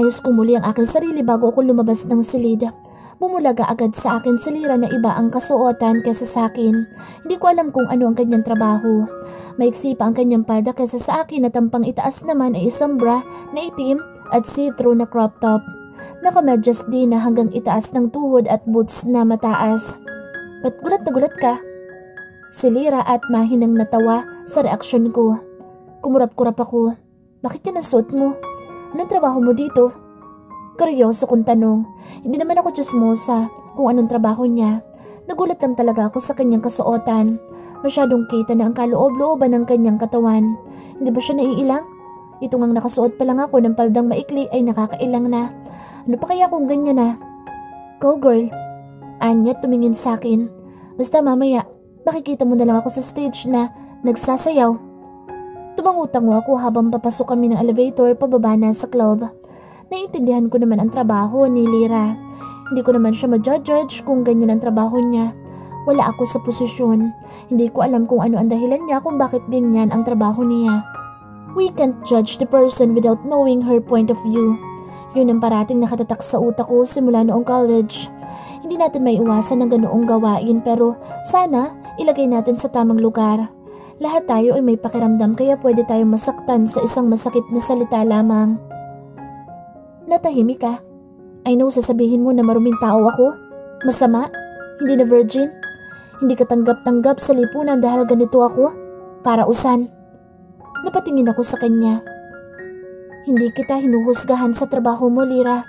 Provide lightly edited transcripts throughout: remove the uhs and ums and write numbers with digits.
Inayos ko muli ang aking sarili bago ako lumabas ng silid. Bumulaga agad sa akin si Lira na iba ang kasuotan kaysa sa akin. Hindi ko alam kung ano ang kanyang trabaho. Maiksi pa ang kanyang palda kaysa sa akin at ang pang-itaas naman ay isang bra na itim at see-through na crop top. Nakamedyas din na hanggang itaas ng tuhod at boots na mataas. Ba't gulat na gulat ka? Si Lira at mahinang natawa sa reaksyon ko. Kumurap-kurap ako. Bakit yan ang suot mo? Anong trabaho mo dito? Kuryoso kong tanong. Hindi naman ako chismosa kung anong trabaho niya. Nagulat lang talaga ako sa kanyang kasuotan. Masyadong kita na ang kaloob-looban ng kanyang katawan. Hindi ba siya naiilang? Ito ngang nakasuot pa lang ako ng paldang maikli ay nakakailang na. Ano pa kaya kung ganyan na? Go girl. Anya tumingin sa akin. Basta mamaya, makikita mo na lang ako sa stage na nagsasayaw. Tumangutango ako habang papasok kami ng elevator pababa na sa club. Naiintindihan ko naman ang trabaho ni Lira. Hindi ko naman siya ma-judge kung ganyan ang trabaho niya. Wala ako sa posisyon. Hindi ko alam kung ano ang dahilan niya kung bakit ganyan ang trabaho niya. We can't judge the person without knowing her point of view. Yun ang parating nakatatak sa utak ko simula noong college. Hindi natin may iwasan ng ganoong gawain pero sana ilagay natin sa tamang lugar. Lahat tayo ay may pakiramdam kaya pwede tayong masaktan sa isang masakit na salita lamang. Natahimik ka. I know sasabihin mo na maruming tao ako. Masama? Hindi na virgin? Hindi ka tanggap-tanggap sa lipunan dahil ganito ako? Para usan. Napatingin ako sa kanya. Hindi kita hinuhusgahan sa trabaho mo, Lira.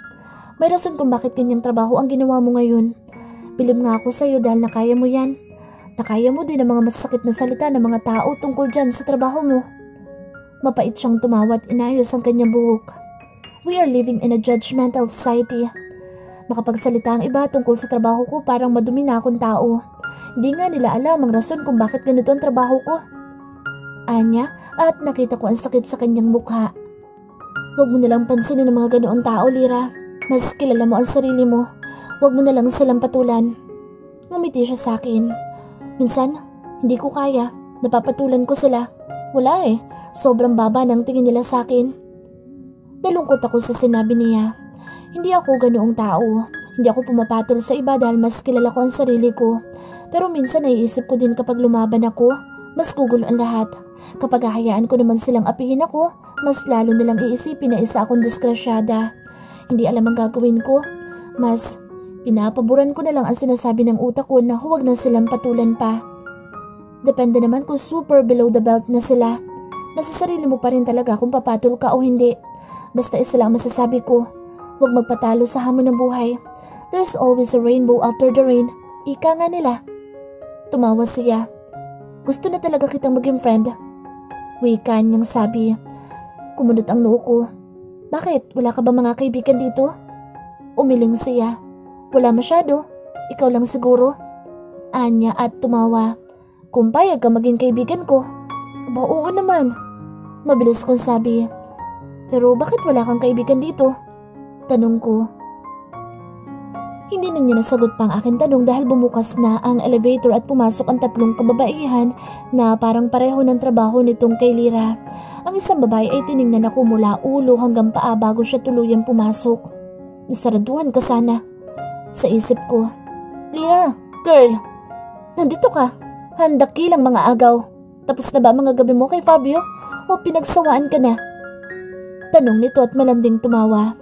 May rason kung bakit ganyang trabaho ang ginawa mo ngayon. Bilib nga ako sa'yo dahil nakaya mo yan. Nakaya mo din ang mga masakit na salita ng mga tao tungkol dyan sa trabaho mo. Mapait siyang tumawa at inayos ang kanyang buhok. We are living in a judgmental society. Makapagsalita ang iba tungkol sa trabaho ko parang madumi na akong tao. Hindi nga nila alam ang rason kung bakit ganito ang trabaho ko. Anya at nakita ko ang sakit sa kanyang mukha. Huwag mo nalang pansinin ang mga ganoon tao, Lira. Mas kilala mo ang sarili mo. Huwag mo nalang silang patulan. Ngumiti siya sa akin. Minsan, hindi ko kaya. Napapatulan ko sila. Wala eh. Sobrang baba ng tingin nila sa akin. Nalungkot ako sa sinabi niya. Hindi ako ganoong tao. Hindi ako pumapatol sa iba dahil mas kilala ko ang sarili ko. Pero minsan naiisip ko din kapag lumaban ako, mas gugulo ang lahat. Kapag hahayaan ko naman silang apihin ako, mas lalo nilang iisipin na isa akong diskrasyada. Hindi alam ang gagawin ko. Mas pinapaboran ko na lang ang sinasabi ng utak ko na huwag na silang patulan pa. Depende naman kung super below the belt na sila. Nasa sarili mo pa rin talaga kung papatol ka o hindi. Basta isa lang masasabi ko, huwag magpatalo sa hamon ng buhay. There's always a rainbow after the rain. Ika nga nila. Tumawa siya. Gusto na talaga kitang maging friend. Wika niyang sabi. Kumunot ang noo ko. Bakit? Wala ka ba mga kaibigan dito? Umiling siya. Wala masyado. Ikaw lang siguro. Anya at tumawa. Kung payag ka maging kaibigan ko. Aba, oo naman. Mabilis kong sabi. Pero bakit wala kang kaibigan dito? Tanong ko. Hindi na niya nasagot pa ang aking tanong dahil bumukas na ang elevator at pumasok ang tatlong kababaihan na parang pareho ng trabaho nitong kay Lira. Ang isang babae ay tiningnan ako mula ulo hanggang paa bago siya tuluyang pumasok. Nasaraduhan ka sana. Sa isip ko. Lira, girl, nandito ka. Handa kilang mga agaw. Tapos na ba mga gabi mo kay Fabio? O pinagsawaan ka na? Tanong nito at malanding tumawa.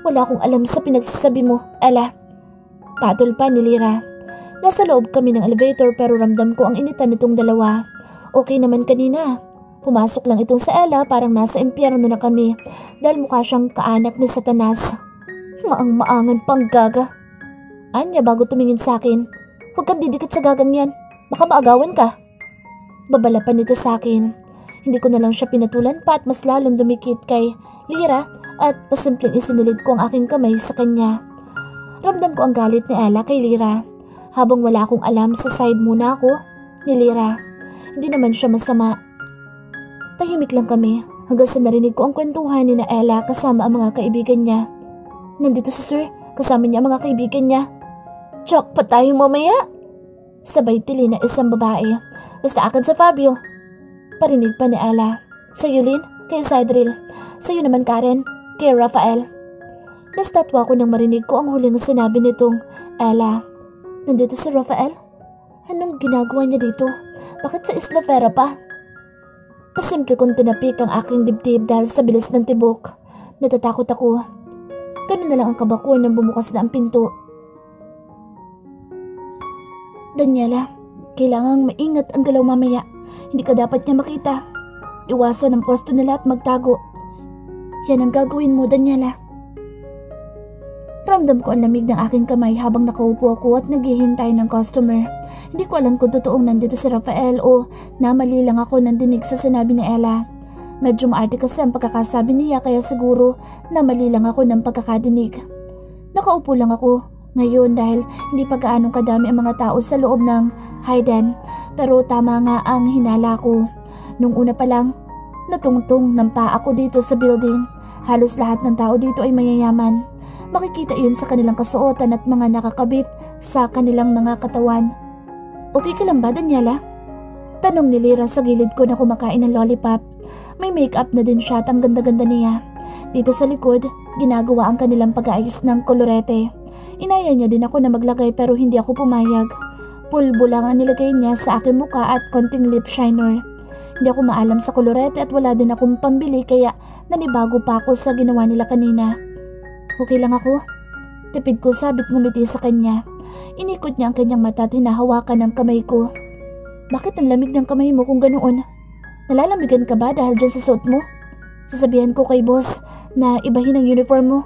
Wala akong alam sa pinagsasabi mo, Ella. Patol pa ni Lira. Nasa loob kami ng elevator pero ramdam ko ang initan nitong dalawa. Okay naman kanina. Pumasok lang itong sa Ella parang nasa impyerno na kami dahil mukha siyang kaanak ni Satanas. Maang-maangan pang gaga. Anya bago tumingin sa akin. Huwag kang didikit sa gagang yan. Baka maagawan ka. Babala pa nito sa akin. Hindi ko na lang siya pinatulan pa at mas lalong dumikit kay Lira at pasimpleng isinilid ko ang aking kamay sa kanya. Ramdam ko ang galit ni Ella kay Lira. Habang wala akong alam sa side muna ako ni Lira. Hindi naman siya masama. Tahimik lang kami hanggang sa narinig ko ang kwentuhan ni na Ella kasama ang mga kaibigan niya. Nandito si Sir, kasama niya ang mga kaibigan niya. Chok pa tayo mamaya. Sabay tili na isang babae. Basta akin sa Fabio. Parinig pa ni Ella. Sa'yo Lynn, kay Cydril. Sa'yo naman Karen, kay Rafael. Nastatwa ko nang marinig ko ang huling sinabi nitong, Ella, nandito si Rafael? Anong ginagawa niya dito? Bakit sa Isla Vera pa? Pasimple kong tinapik ang aking dibdib dahil sa bilis ng tibok. Natatakot ako. Ganun na lang ang kaba ko nang bumukas na ang pinto. Daniela, kailangang maingat ang galaw mamaya. Hindi ka dapat niya makita. Iwasan ang pwesto nila at magtago. Yan ang gagawin mo, Daniela. Ramdam ko ang lamig ng aking kamay habang nakaupo ako at naghihintay ng customer. Hindi ko alam kung totoong nandito si Rafael o namali lang ako ng dinig sa sinabi ni Ella. Medyo maarte kasi ang pagkakasabi niya kaya siguro namali lang ako ng pagkakadinig. Nakaupo lang ako ngayon dahil hindi pa gaanong kadami ang mga tao sa loob ng Hayden, pero tama nga ang hinala ko. Nung una pa lang, natungtong ng paa ako dito sa building. Halos lahat ng tao dito ay mayayaman. Makikita iyon sa kanilang kasuotan at mga nakakabit sa kanilang mga katawan. Okay ka lang ba, Daniela? Tanong ni Lyra sa gilid ko na kumakain ng lollipop. May makeup na din siya at ang ganda-ganda niya. Dito sa likod, ginagawa ang kanilang pag-aayos ng kolorete. Inaya niya din ako na maglagay pero hindi ako pumayag. Pulbo lang ang nilagay niya sa aking muka at konting lip shiner. Hindi ako maalam sa kolorete at wala din akong pambili kaya nanibago pa ako sa ginawa nila kanina. Okay lang ako? Tipid ko sabit ngumiti sa kanya. Inikot niya ang kanyang mata at hinahawakan ang kamay ko. Bakit ang lamig ng kamay mo kung ganoon? Nalalamigan ka ba dahil dyan sa suot mo? Sasabihan ko kay boss na ibahin ang uniform mo.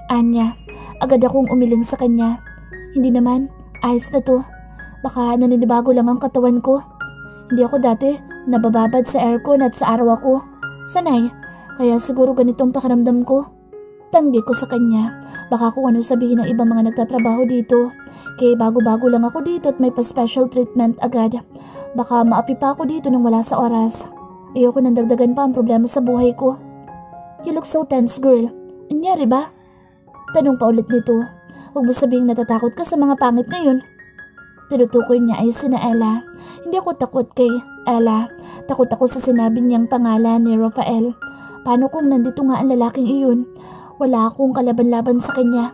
Anya, agad akong umiling sa kanya. Hindi naman, ayos na to. Baka naninibago lang ang katawan ko. Hindi ako dati nabababad sa aircon at sa araw ako. Sanay, kaya siguro ganitong pakiramdam ko. Tanggi ko sa kanya, baka kung ano sabihin ng ibang mga nagtatrabaho dito. Kaya bago-bago lang ako dito at may pa-special treatment agad. Baka maapi pa ako dito nang wala sa oras. Ayoko nang dagdagan pa ang problema sa buhay ko. You look so tense, girl. Anyari ba? Tanong pa ulit nito. Huwag mo sabihing natatakot ka sa mga pangit ngayon. Tinutukoy niya ay sina Ella. Hindi ako takot kay Ella. Takot ako sa sinabi niyang pangalan ni Rafael. Paano kung nandito nga ang lalaking iyon? Wala akong kalaban-laban sa kanya.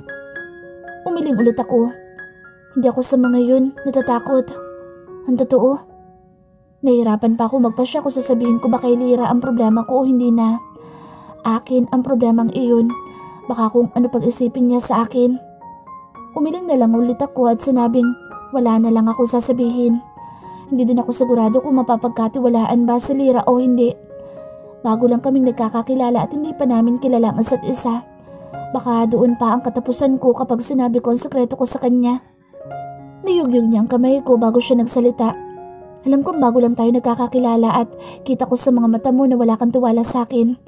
Umiling ulit ako. Hindi ako sa mga yun natatakot. Ang totoo. Nahihirapan pa ako magpasya kung sasabihin ko ba kay Lyra ang problema ko o hindi na. Akin ang problemang iyon. Baka kung ano pag-isipin niya sa akin. Umiling na lang ulit ako at sinabing wala na lang ako sasabihin. Hindi din ako sigurado kung mapapagkatiwalaan ba si Lyra o hindi. Bago lang kaming nagkakakilala at hindi pa namin kilala ang isa't isa. Baka doon pa ang katapusan ko kapag sinabi ko ang sekreto ko sa kanya. Niyugyug niya ang kamay ko bago siya nagsalita. Alam kong bago lang tayo nagkakakilala at kita ko sa mga mata mo na wala kang tiwala sa akin.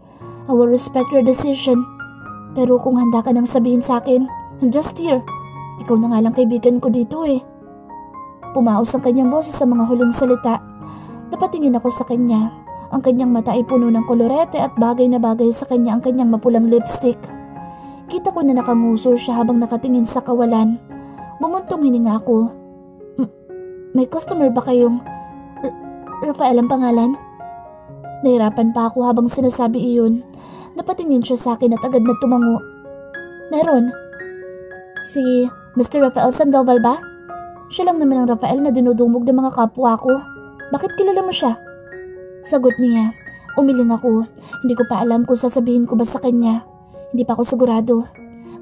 I will respect your decision. Pero kung handa ka nang sabihin sa akin, I'm just here. Ikaw na nga lang kaibigan ko dito eh. Pumaos ang kanyang boses sa mga huling salita. Napatingin ako sa kanya. Ang kanyang mata ay puno ng kolorete at bagay na bagay sa kanya ang kanyang mapulang lipstick. Kita ko na nakanguso siya habang nakatingin sa kawalan. Bumuntong hininga ako. May customer ba kayong Rafael ang pangalan? Nahirapan pa ako habang sinasabi iyon. Napatingin siya sa akin at agad na tumango. Meron. Si Mr. Rafael Sandoval ba? Siya lang naman ang Rafael na dinudumog ng mga kapwa ko. Bakit kilala mo siya? Sagot niya. Umiling ako. Hindi ko pa alam kung sasabihin ko ba sa kanya. Hindi pa ako sigurado.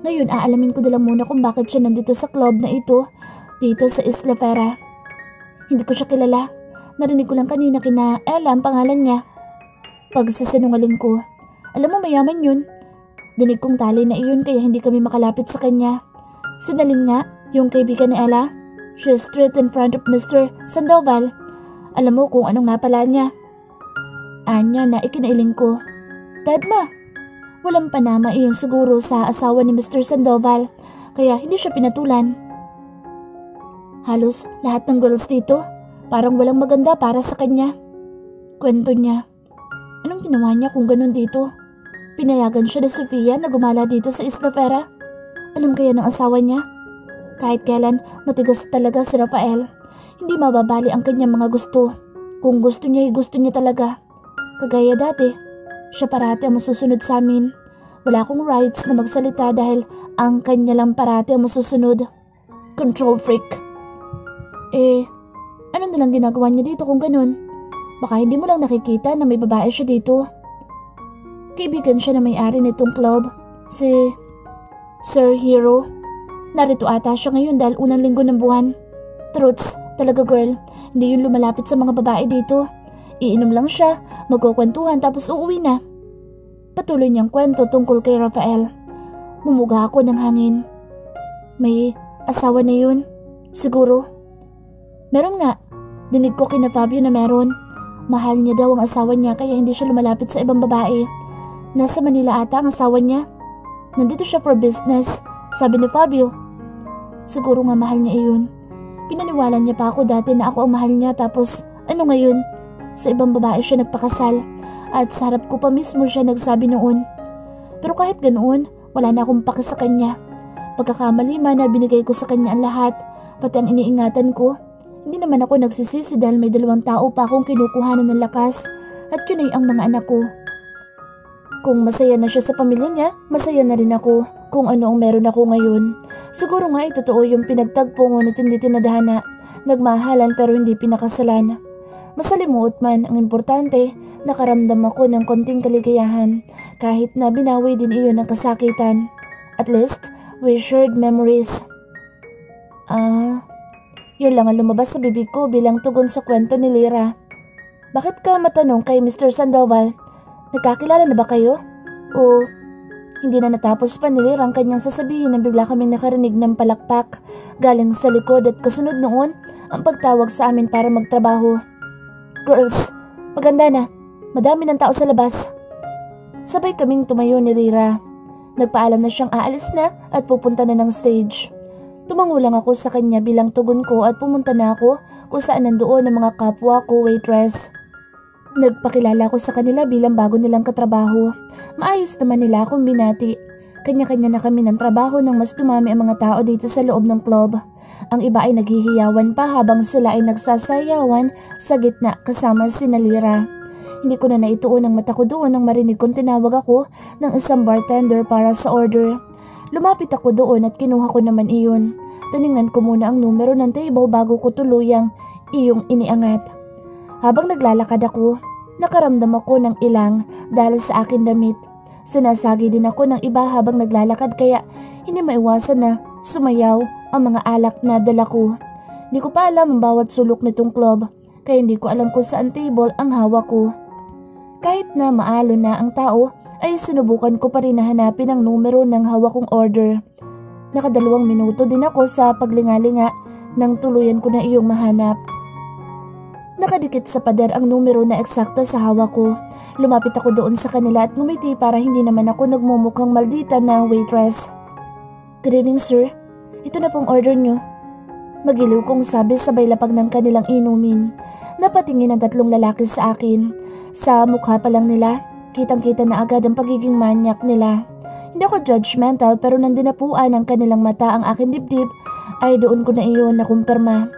Ngayon aalamin ko na lang muna kung bakit siya nandito sa club na ito, dito sa Isla Vera. Hindi ko siya kilala. Narinig ko lang kanina kina Ella ang pangalan niya. Pagsisinungaling ko. Alam mo mayaman yun. Dinig kong tali na iyon kaya hindi kami makalapit sa kanya. Sinalin nga, yung kaibigan ni Ella. She is straight in front of Mr. Sandoval. Alam mo kung anong napala niya. Anya na ikinailing ko. Dad ma, walang panama iyon siguro sa asawa ni Mr. Sandoval kaya hindi siya pinatulan. Halos lahat ng girls dito parang walang maganda para sa kanya. Kwento niya. Anong ginawa niya kung ganun dito? Pinayagan siya ni Sofia na gumala dito sa Isla Vera. Alam kaya ng asawa niya? Kahit kailan matigas talaga si Rafael. Hindi mababali ang kanyang mga gusto. Kung gusto niya, gusto niya talaga. Kagaya dati, siya parati ang masusunod sa amin. Wala akong rights na magsalita dahil ang kanya lang parati ang masusunod. Control freak. Ano nalang ginagawa niya dito kung ganun? Baka hindi mo lang nakikita na may babae siya dito. Kaibigan siya na may-ari nitong club, si Sir Hero. Narito ata siya ngayon dahil unang linggo ng buwan. Truths, talaga girl, hindi yun lumalapit sa mga babae dito. Iinom lang siya, magkukwentuhan tapos uuwi na. Patuloy niyang kwento tungkol kay Rafael. Mumuga ako ng hangin. May asawa na yun? Siguro. Meron nga. Dinig ko kina Fabio na meron. Mahal niya daw ang asawa niya kaya hindi siya lumalapit sa ibang babae. Nasa Manila ata ang asawa niya. Nandito siya for business, sabi ni Fabio. Siguro nga mahal niya iyon. Pinaniwala niya pa ako dati na ako ang mahal niya tapos ano ngayon? Sa ibang babae siya nagpakasal at sa harap ko pa mismo siya nagsabi noon. Pero kahit ganoon, wala na akong pake sa kanya. Pagkakamali man na binigay ko sa kanya ang lahat, pati ang iniingatan ko. Hindi naman ako nagsisisi dahil may 2 tao pa akong kinukuhanan ng lakas at yun ay ang mga anak ko. Kung masaya na siya sa pamilya niya, masaya na rin ako kung ano ang meron ako ngayon. Siguro nga ay totoo yung pinagtagpo ngunit hindi tinadhana. Nagmahalan pero hindi pinakasalan. Masalimuot man, ang importante, nakaramdam ako ng konting kaligayahan kahit na binawi din iyon ng kasakitan. At least, we shared memories. Yun lang ang lumabas sa bibig ko bilang tugon sa kwento ni Lyra. Bakit ka matanong kay Mr. Sandoval? Nagkakilala na ba kayo? O hindi na natapos pa ni Lyra ang kanyang sasabihin nang bigla kaming nakarinig ng palakpak galing sa likod at kasunod noon ang pagtawag sa amin para magtrabaho. Girls, maganda na. Madami ng tao sa labas. Sabay kaming tumayo ni Lyra. Nagpaalam na siyang aalis na at pupunta na ng stage. Tumango lang ako sa kanya bilang tugon ko at pumunta na ako kung saan nandoon ang mga kapwa ko waitress. Nagpakilala ko sa kanila bilang bago nilang katrabaho. Maayos naman nila akong binati. Kanya-kanya na kami ng trabaho nang mas dumami ang mga tao dito sa loob ng club. Ang iba ay naghihiyawan pa habang sila ay nagsasayawan sa gitna kasama si Lyra. Hindi ko na naituon ang mata ko doon nang marinig kong tinawag ako ng isang bartender para sa order. Lumapit ako doon at kinuha ko naman iyon. Tiningnan ko muna ang numero ng table bago ko tuluyang iyong iniangat. Habang naglalakad ako, nakaramdam ako ng ilang dahil sa akin damit. Sinasagi din ako ng iba habang naglalakad kaya hindi maiwasan na sumayaw ang mga alak na dala ko. Hindi ko pa alam ang bawat sulok nitong club kaya hindi ko alam kung saan table ang hawak ko. Kahit na maalo na ang tao, ay sinubukan ko pa rin na hanapin ang numero ng hawak kong order. Nakadalawang minuto din ako sa paglingalinga nang tuluyan ko na iyong mahanap. Nakadikit sa pader ang numero na eksakto sa hawak ko. Lumapit ako doon sa kanila at ngumiti para hindi naman ako nagmumukhang maldita na waitress. Good evening sir, ito na pong order nyo. Magiliw kong sabi sabay lapag ng kanilang inumin. Napatingin ang 3 lalaki sa akin. Sa mukha pa lang nila, kitang-kita na agad ang pagiging manyak nila. Hindi ako judgmental pero nang dinapuan ng kanilang mata ang aking dibdib ay doon ko na iyon nakumpirma.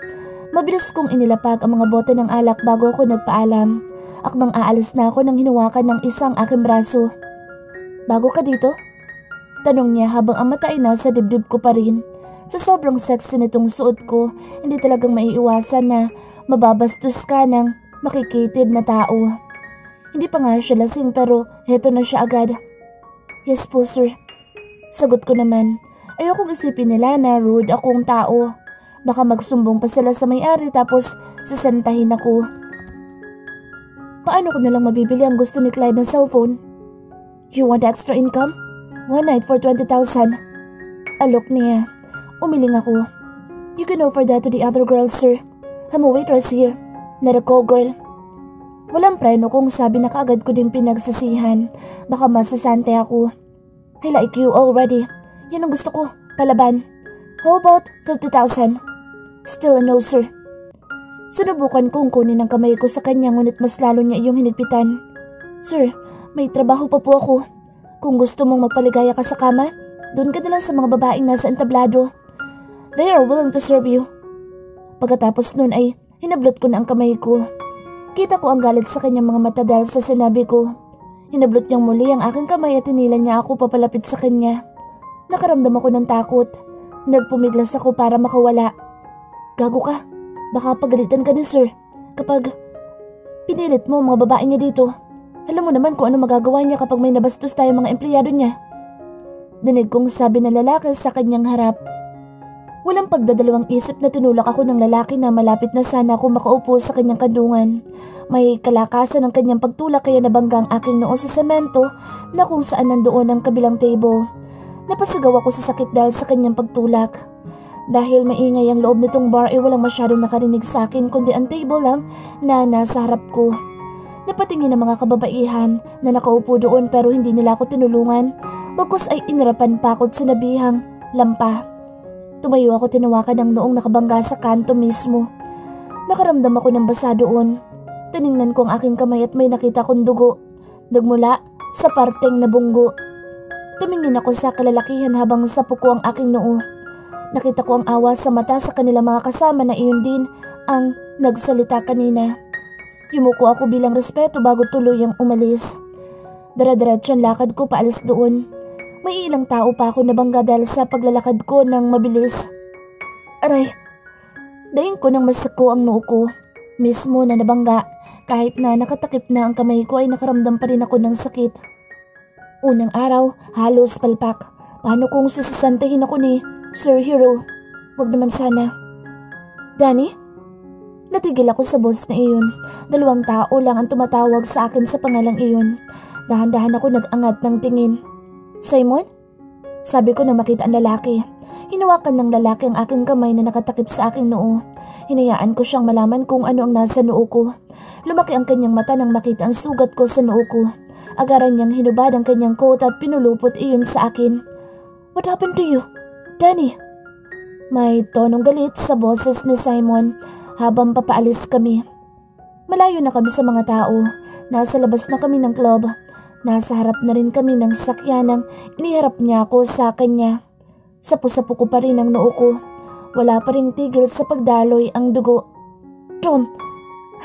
Mabilis kong inilapag ang mga bote ng alak bago ako nagpaalam. Akmang aalis na ako nang hinawakan ng isang aking braso. Bago ka dito? Tanong niya habang ang mata ay nasa dibdib ko pa rin. Sa sobrang sexy nitong suot ko, hindi talagang maiiwasan na mababastos ka ng makikitid na tao. Hindi pa nga siya lasing pero heto na siya agad. Yes po sir. Sagot ko naman. Ayokong isipin nila na rude akong tao. Baka magsumbong pa sila sa may-ari tapos sasantahin ako. Paano ko nalang mabibili ang gusto ni Clyde ng cellphone? You want extra income? One night for 20,000. Alok niya. Umiling ako. You can offer that to the other girls, sir. I'm a waitress here, not a call girl. Walang preno kung sabi na kaagad ko din pinagsisihan. Baka masasante ako. I like you already. Yan ang gusto ko. Palaban. How about 50,000? Still a no, sir. Sinubukan kong kunin ang kamay ko sa kanya ngunit mas lalo niya iyong hinigpitan. Sir, may trabaho pa po ako. Kung gusto mong magpaligaya ka sa kama, doon ka na lang sa mga babaeng nasa entablado. They are willing to serve you. Pagkatapos nun ay hinablot ko na ang kamay ko. Kita ko ang galit sa kanyang mga mata dahil sa sinabi ko. Hinablot niyang muli ang aking kamay at tinilan niya ako papalapit sa kanya. Nakaramdam ako ng takot. Nagpumiglas ako para makawala. Gago ka. Baka pagalitan ka ni sir kapag pinilit mo ang mga babae niya dito. Alam mo naman kung ano magagawa niya kapag may nabastos tayo mga empleyado niya. Dinig kong sabi ng lalaki sa kanyang harap. Walang pagdadalawang isip na tinulak ako ng lalaki na malapit na sana ako makaupo sa kanyang kandungan. May kalakasan ng kanyang pagtulak kaya nabangga ang aking noo sa semento na kung saan nandoon ang kabilang table. Napasigaw ako sa sakit dahil sa kanyang pagtulak. Dahil maingay ang loob nitong bar ay walang masyadong nakarinig sa akin kundi ang table lang na nasa harap ko. Napatingin ang mga kababaihan na nakaupo doon pero hindi nila ako tinulungan. Bagkus ay inirapan pa ako at sinabihang lampa. Tumayo ako tinawakan ng noong nakabangga sa kanto mismo. Nakaramdam ako ng basa doon. Tiningnan ko ang aking kamay at may nakita kong dugo. Nagmula sa parteng nabunggo. Tumingin ako sa kalalakihan habang sapo ko ang aking noo. Nakita ko ang awa sa mata sa kanilang mga kasama na iyon din ang nagsalita kanina. Yumuko ako bilang respeto bago tuluyang umalis. Dara-diretso ang lakad ko paalis doon. May ilang tao pa ako nabangga dahil sa paglalakad ko ng mabilis. Aray! Daing ko nang masako ang noo ko. Mismo na nabangga. Kahit na nakatakip na ang kamay ko ay nakaramdam pa rin ako ng sakit. Unang araw, halos palpak. Paano kung sasasantahin ako ni Sir Hero? Wag naman sana. Danny? Natigil ako sa boss na iyon. 2 tao lang ang tumatawag sa akin sa pangalang iyon. Dahan-dahan ako nag-angat ng tingin. Simon? Sabi ko na makita ang lalaki. Hinawakan ng lalaki ang aking kamay na nakatakip sa aking noo. Hinayaan ko siyang malaman kung ano ang nasa noo ko. Lumaki ang kanyang mata nang makita ang sugat ko sa noo ko. Agaran niyang hinubad ang kanyang coat at pinulupot iyon sa akin. What happened to you, Danny? May tonong galit sa boses ni Simon habang papaalis kami. Malayo na kami sa mga tao. Nasa labas na kami ng club. Nasa harap na rin kami ng sasakyan nang iniharap niya ako sa kanya. Sapo-sapo ko pa rin ang noo ko. Wala pa ring tigil sa pagdaloy ang dugo. Tom,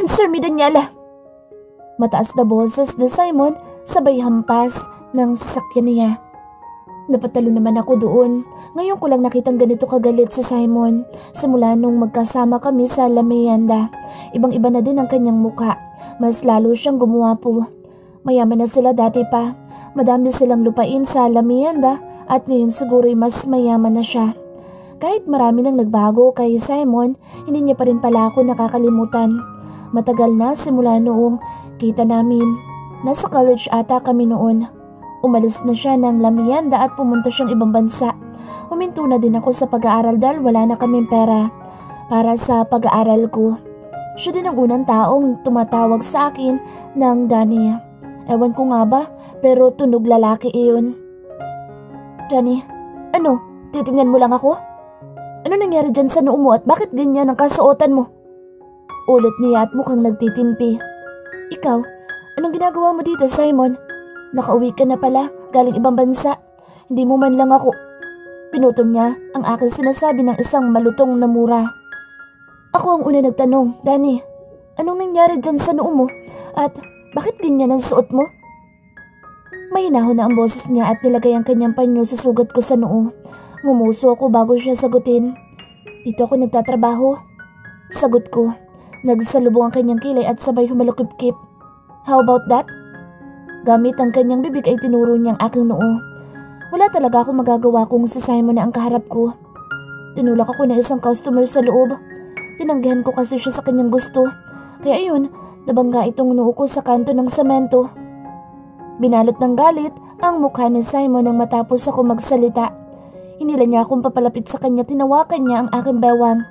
answer me Daniela! Mataas na boses ni Simon sabay hampas ng sasakyan niya. Napatalo naman ako doon. Ngayon ko lang nakitang ganito kagalit si Simon. Simula nung magkasama kami sa La Merienda. Ibang-iba na din ang kanyang muka. Mas lalo siyang gumuwapo. Mayaman na sila dati pa. Madami silang lupain sa La Merienda at ngayon siguro'y mas mayaman na siya. Kahit marami nang nagbago kay Simon, hindi niya pa rin pala ako nakakalimutan. Matagal na simula noong kita namin. Nasa college ata kami noon. Umalis na siya ng La Merienda at pumunta siyang ibang bansa. Huminto na din ako sa pag-aaral dahil wala na kaming pera para sa pag-aaral ko. Siya din ang unang taong tumatawag sa akin ng Danny. Ewan ko nga ba, pero tunog lalaki iyon. Danny, ano? Titingnan mo lang ako? Ano nangyari dyan sa noo mo at bakit ganyan ang kasuotan mo? Ulit niya at mukhang nagtitimpi. Ikaw, anong ginagawa mo dito, Simon? Nakauwi ka na pala, galing ibang bansa. Hindi mo man lang ako. Pinutol niya ang aking sinasabi ng isang malutong na mura. Ako ang una nagtanong, Danny. Anong nangyari dyan sa noo mo? At bakit ganyan ang suot mo? Mahinahon na ang boses niya at nilagay ang kanyang panyo sa sugat ko sa noo. Ngumuso ako bago siya sagutin. Dito ako nagtatrabaho. Sagot ko. Nagsalubong ang kanyang kilay at sabay humalukip-kip. How about that? Gamit ang kanyang bibig ay tinuro niya ang aking noo. Wala talaga akong magagawa kung si Simon na ang kaharap ko. Tinulak ako ng isang customer sa loob. Tinanggihan ko kasi siya sa kanyang gusto. Kaya ayun, nabangga itong noo ko sa kanto ng semento. Binalot ng galit ang mukha ni Simon nang matapos ako magsalita. Hinila niya akong papalapit sa kanya, tinawakan niya ang aking bewang.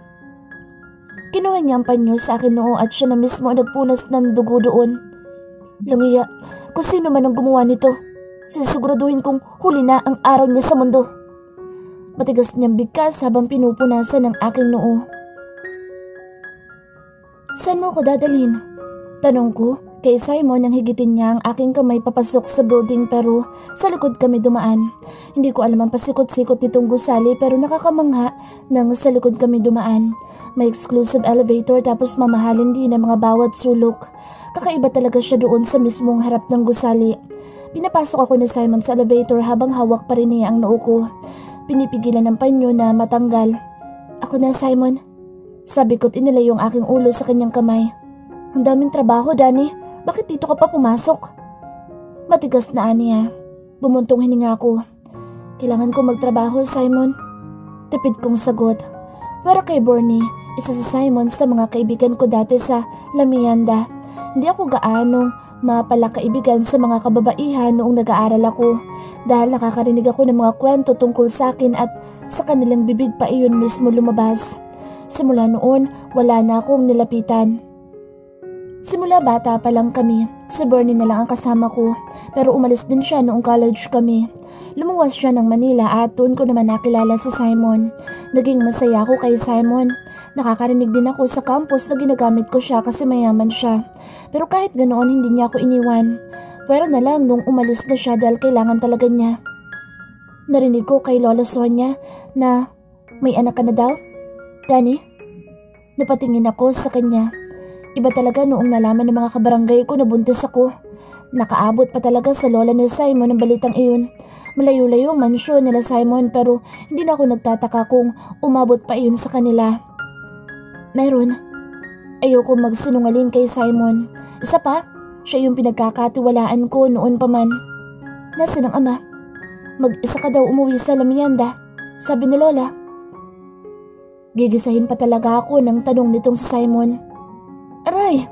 Kinuha niya ang panyo sa akin noo at siya na mismo ang nagpunas ng dugo doon. Langiya, kung sino man ang gumawa nito, sisiguraduhin kong huli na ang araw niya sa mundo. Matigas niyang bigkas habang pinupunasan ng aking noo. Saan mo ako dadalhin? Tanong ko Kay Simon nang higitin niya ang aking kamay papasok sa building pero sa likod kami dumaan. Hindi ko alam ang pasikot-sikot nitong gusali pero nakakamangha nang sa likod kami dumaan. May exclusive elevator tapos mamahalin din ang mga bawat sulok. Kakaiba talaga siya doon sa mismong harap ng gusali. Pinapasok ako ni Simon sa elevator habang hawak pa rin niya ang noo ko. Pinipigilan ng panyo na matanggal. Ako na, Simon. Sabi ko't inilay yung aking ulo sa kanyang kamay. Ang daming trabaho, Danny. Bakit dito ka pa pumasok? Matigas na aniya. Bumuntong hininga ko. Kailangan ko magtrabaho, Simon. Tipid kong sagot. Pero kay Bernie, isa si Simon sa mga kaibigan ko dati sa Lamianda. Hindi ako gaanong mapalakaibigan sa mga kababaihan noong nag-aaral ako dahil nakakarinig ako ng mga kwento tungkol sa akin at sa kanilang bibig pa iyon mismo lumabas. Simula noon, wala na akong nilapitan. Simula bata pa lang kami, si Bernie na lang ang kasama ko pero umalis din siya noong college kami. Lumuwas siya ng Manila at doon ko naman nakilala si Simon. Naging masaya ako kay Simon. Nakakarinig din ako sa campus na ginagamit ko siya kasi mayaman siya. Pero kahit ganoon hindi niya ako iniwan. Pero na lang nung umalis na siya dahil kailangan talaga niya. Narinig ko kay Lola Sonia na may anak ka na daw. Danny? Napatingin ako sa kanya. Iba talaga noong nalaman ng mga kabarangay ko na buntis ako. Nakaabot pa talaga sa lola ni Simon ang balitang iyon. Malayo-layo ang mansyon nila Simon pero hindi na ako nagtataka kung umabot pa iyon sa kanila. Meron. Ayoko magsinungaling kay Simon. Isa pa, siya yung pinagkakatiwalaan ko noon pa man. Nasaan ang ama? Mag-isa ka daw umuwi sa Lamianda, sabi ni Lola. Gigisahin pa talaga ako ng tanong nitong si Simon. Aray!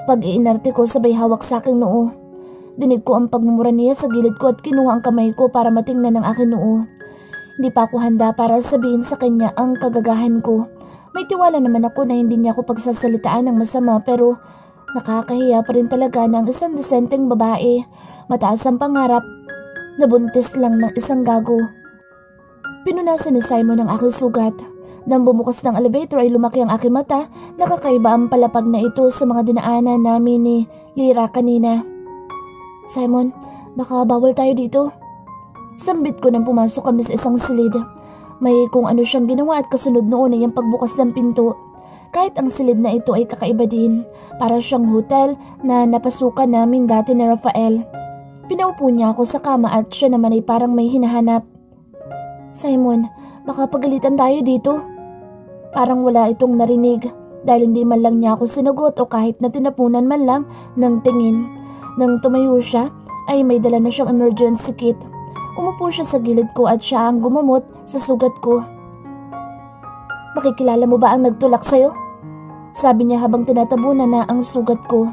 Pag-iinarte ko sabay hawak sa aking noo. Dinig ko ang pagmumura niya sa gilid ko at kinuha ang kamay ko para matingnan ang aking noo. Hindi pa ako handa para sabihin sa kanya ang kagagahan ko. May tiwala naman ako na hindi niya ako pagsasalitaan ng masama pero nakakahiya pa rin talaga ng isang desenteng babae. Mataas ang pangarap, nabuntis lang ng isang gago. Pinunasan ni Simon ang aking sugat. Nang bumukas ng elevator ay lumaki ang aking mata, nakakaiba ang palapag na ito sa mga dinaanan namin ni Lyra kanina. Simon, baka bawal tayo dito. Sambit ko nang pumasok kami sa isang silid. May kung ano siyang ginawa at kasunod noon ay ang pagbukas ng pinto. Kahit ang silid na ito ay kakaiba din, para siyang hotel na napasukan namin dati ni Rafael. Pinaupo niya ako sa kama at siya naman ay parang may hinahanap. Simon, baka pagalitan tayo dito. Parang wala itong narinig dahil hindi man lang niya ako sinagot o kahit na tinapunan man lang ng tingin. Nang tumayo siya ay may dala na siyang emergency kit. Umupo siya sa gilid ko at siya ang gumamot sa sugat ko. Makikilala mo ba ang nagtulak sa'yo? Sabi niya habang tinatabunan na ang sugat ko.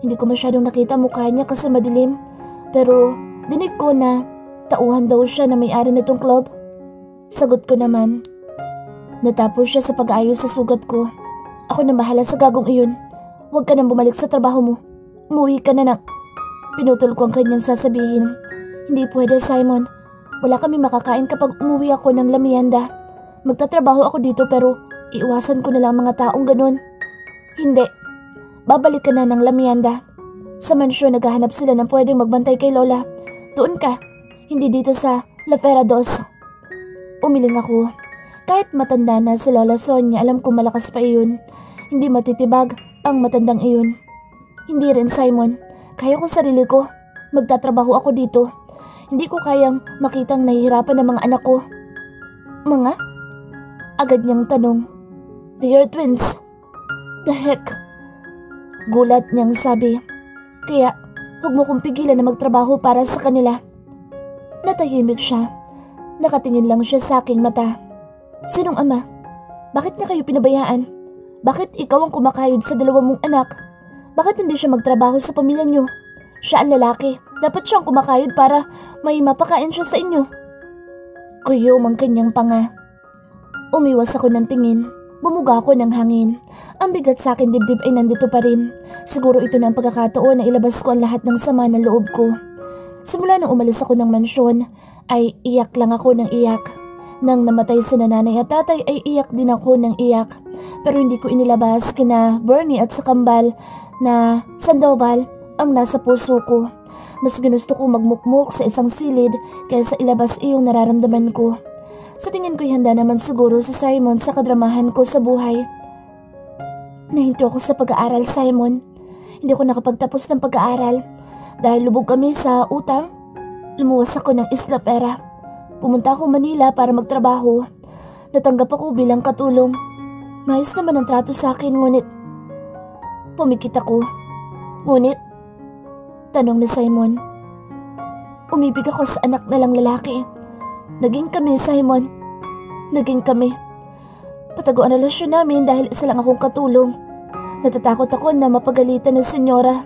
Hindi ko masyadong nakita mukha niya kasi madilim. Pero dinig ko na tauhan daw siya na may-ari nitong club. Sagot ko naman. Natapos siya sa pag-aayos sa sugat ko. Ako na bahala sa gagong iyon. Huwag ka nang bumalik sa trabaho mo. Umuwi ka na. Pinutol ko ang kanyang sasabihin. Hindi pwede, Simon. Wala kami makakain kapag umuwi ako ng Lamianda. Magtatrabaho ako dito pero iiwasan ko na lang mga taong ganun. Hindi. Babalik ka na ng Lamianda. Sa mansyon naghahanap sila ng pwedeng magbantay kay Lola. Doon ka. Hindi dito sa La Fera 2. Umiling ako. Kahit matanda na si Lola Sonia, alam kong malakas pa iyon. Hindi matitibag ang matandang iyon. Hindi rin, Simon. Kaya ko sarili ko. Magtatrabaho ako dito. Hindi ko kayang makitang nahihirapan ng mga anak ko. Mga? Agad niyang tanong. They are twins. The heck? Gulat niyang sabi. Kaya huwag mo kong pigilan na magtrabaho para sa kanila. Natahimik siya. Nakatingin lang siya sa aking mata. Sinong ama? Bakit niya kayo pinabayaan? Bakit ikaw ang kumakayod sa dalawa mong anak? Bakit hindi siya magtrabaho sa pamilya niyo? Siya ang lalaki. Dapat siyang kumakayod para may mapakain siya sa inyo. Kuyom ang kanyang panga. Umiwas ako ng tingin. Bumuga ako ng hangin. Ang bigat sa akin dibdib ay nandito pa rin. Siguro ito na ang pagkakataon na ilabas ko ang lahat ng sama ng loob ko. Simula nang umalis ako ng mansyon, ay iyak lang ako ng iyak. Nang namatay sina nanay at tatay ay iyak din ako ng iyak. Pero hindi ko inilabas kina Bernie at sa kambal na Sandoval ang nasa puso ko. Mas ginusto kong magmukmuk sa isang silid kaysa ilabas iyong nararamdaman ko. Sa tingin ko'y handa naman siguro si Simon sa kadramahan ko sa buhay. Nahinto ako sa pag-aaral, Simon. Hindi ako nakapagtapos ng pag-aaral. Dahil lubog kami sa utang, lumuwas ako ng Isla Fera. Pumunta ako Manila para magtrabaho. Natanggap ako bilang katulong. Maayos naman ang trato sa akin, ngunit pumikit ako. Ngunit, tanong ni Simon. Umibig ako sa anak na lang lalaki. Naging kami, Simon. Naging kami. Patago ang relasyon namin dahil isa lang akong katulong. Natatakot ako na mapagalitan ng senyora.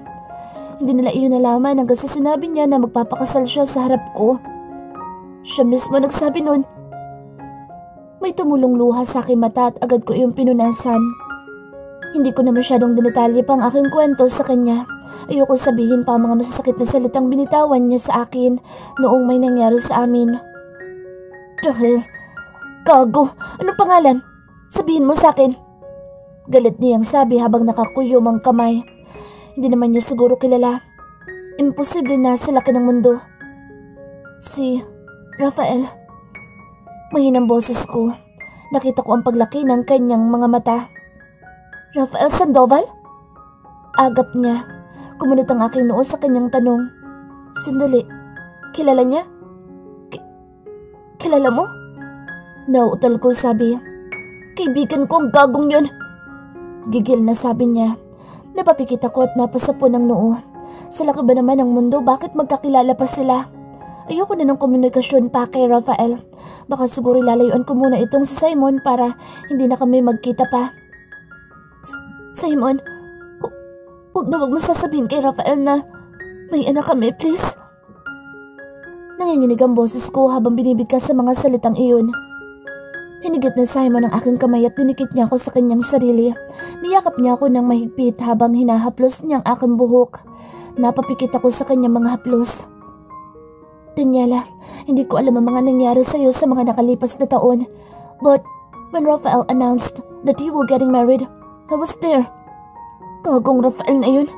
Hindi nila iyon nalaman hanggang sa sinabi niya na magpapakasal siya sa harap ko. Siya mismo nagsabi nun. May tumulong luha sa aking mata at agad ko iyong pinunasan. Hindi ko na masyadong dinetalye pa ang aking kwento sa kanya. Ayoko sabihin pa ang mga masasakit na salitang binitawan niya sa akin noong may nangyari sa amin. Dahil, gago, anong pangalan? Sabihin mo sa akin. Galit niyang sabi habang nakakuyom ang kamay. Hindi naman niya siguro kilala. Imposible na sa laki ng mundo. Si Rafael. Mahinang boses ko. Nakita ko ang paglaki ng kanyang mga mata. Rafael Sandoval? Agap niya. Kumunot ang aking noo sa kanyang tanong. Sandali. Kilala niya? Kilala mo? Nauutal ko, sabi. Kaibigan ko ang gagong yun. Gigil na sabi niya. Napapikit ako at napasapo ng noo. Sa laki ba naman ng mundo, bakit magkakilala pa sila? Ayoko na ng komunikasyon pa kay Rafael. Baka siguro lalayuan ko muna itong si Simon para hindi na kami magkita pa. Simon, huwag mo sasabihin kay Rafael na may anak kami, please. Nanginginig ang boses ko habang binibigkas sa mga salitang iyon. Hinigit na Simon ang aking kamay at dinikit niya ako sa kanyang sarili. Niyakap niya ako ng mahigpit habang hinahaplos niya ang aking buhok. Napapikit ako sa kanyang mga haplos. Daniela, hindi ko alam ang mga nangyari sa iyo sa mga nakalipas na taon. But when Rafael announced that you were getting married, I was there. Gagong Rafael na yun.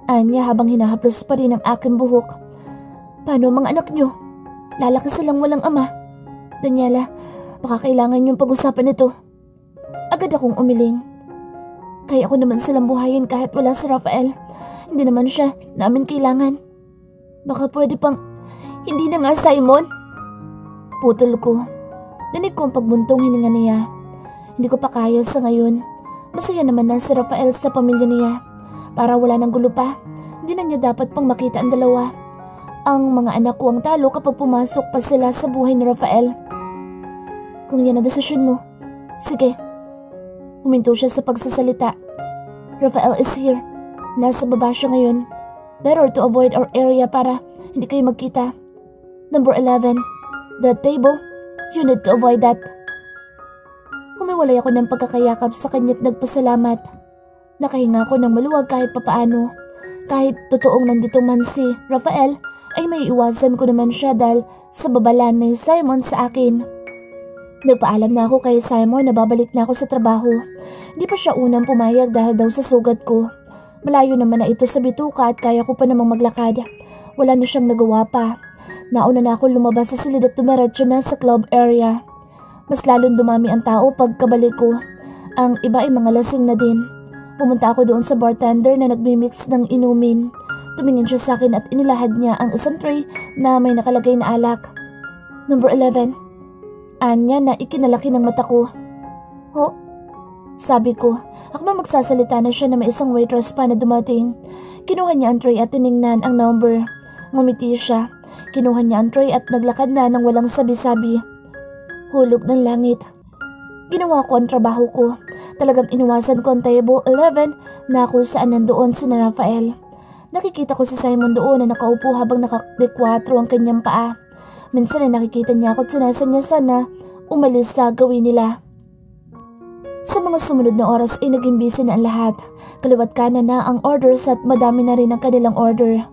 Anya habang hinahaplos pa rin ang aking buhok. Paano mga anak niyo? Lalaki silang walang ama. Daniela, baka kailangan niyong pag-usapan ito. Agad akong umiling. Kaya ko naman silang buhayin kahit wala si Rafael. Hindi naman siya namin kailangan. Baka pwede pang... Hindi na nga, Simon. Putol ko. Dinig ko ang pagbuntong hininga niya. Hindi ko pa kaya sa ngayon. Masaya naman na si Rafael sa pamilya niya. Para wala ng gulo pa, hindi na niya dapat pang makita ang dalawa. Ang mga anak ko ang talo kapag pumasok pa sila sa buhay ni Rafael. Kung yan ang desisyon mo, sige. Huminto siya sa pagsasalita. Rafael is here. Nasa baba siya ngayon. Better to avoid our area para hindi kayo magkita. Number 11, the table. You need to avoid that. Humiwalay ako ng pagkakayakap sa kanya't nagpasalamat. Nakahinga ako ng maluwag kahit papaano. Kahit totoong nandito man si Rafael, ay may iwasan ko naman siya dahil sa babala ni Simon sa akin. Nagpaalam na ako kay Simon na babalik na ako sa trabaho. Hindi pa siya unang pumayag dahil daw sa sugat ko. Malayo naman na ito sa bituka at kaya ko pa namang maglakad. Wala na siyang nagawa pa. Nauna na ako lumabas sa silid at dumiretso na sa club area. Mas lalong dumami ang tao pagkabalik ko. Ang iba ay mga lasing na din. Pumunta ako doon sa bartender na nagmimix ng inumin. Tumingin siya sa akin at inilahad niya ang isang tray na may nakalagay na alak. Number 11. Anya na ikinalaki ng mata ko. Ho? Sabi ko. Ako ba magsasalita na siya na may isang waitress pa na dumating. Kinuha niya ang tray at tiningnan ang number. Ngumiti siya. Kinuha niya ang tray at naglakad na ng walang sabi-sabi. Hulog ng langit. Ginawa ko ang trabaho ko. Talagang iniwasan ko ang table 11 na kung saan nandoon si Rafael. Nakikita ko si Simon doon na nakaupo habang nakadekwatro ang kanyang paa. Minsan ay nakikita niya ako at sinasanya na umalis sa gawin nila. Sa mga sumunod na oras ay naging busy na ang lahat. Kaliwat kanan na ang orders at madami na rin ang kanilang order.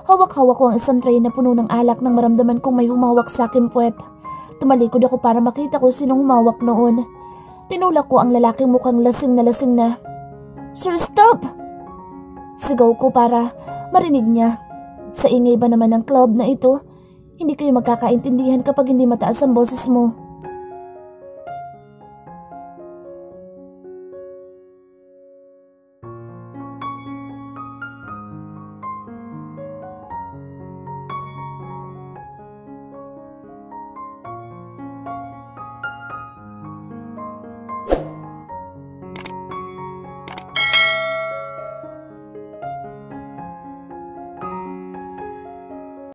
Hawak-hawak ko ang isang tray na puno ng alak nang maramdaman kong may humawak sa aking puwet. Tumalikod ako para makita ko sinong humawak noon. Tinulak ko ang lalaking mukhang lasing na. "Sir, stop!" Sigaw ko para marinig niya. Sa ingay ba naman ng club na ito? Hindi kayo magkakaintindihan kapag hindi mataas ang boses mo.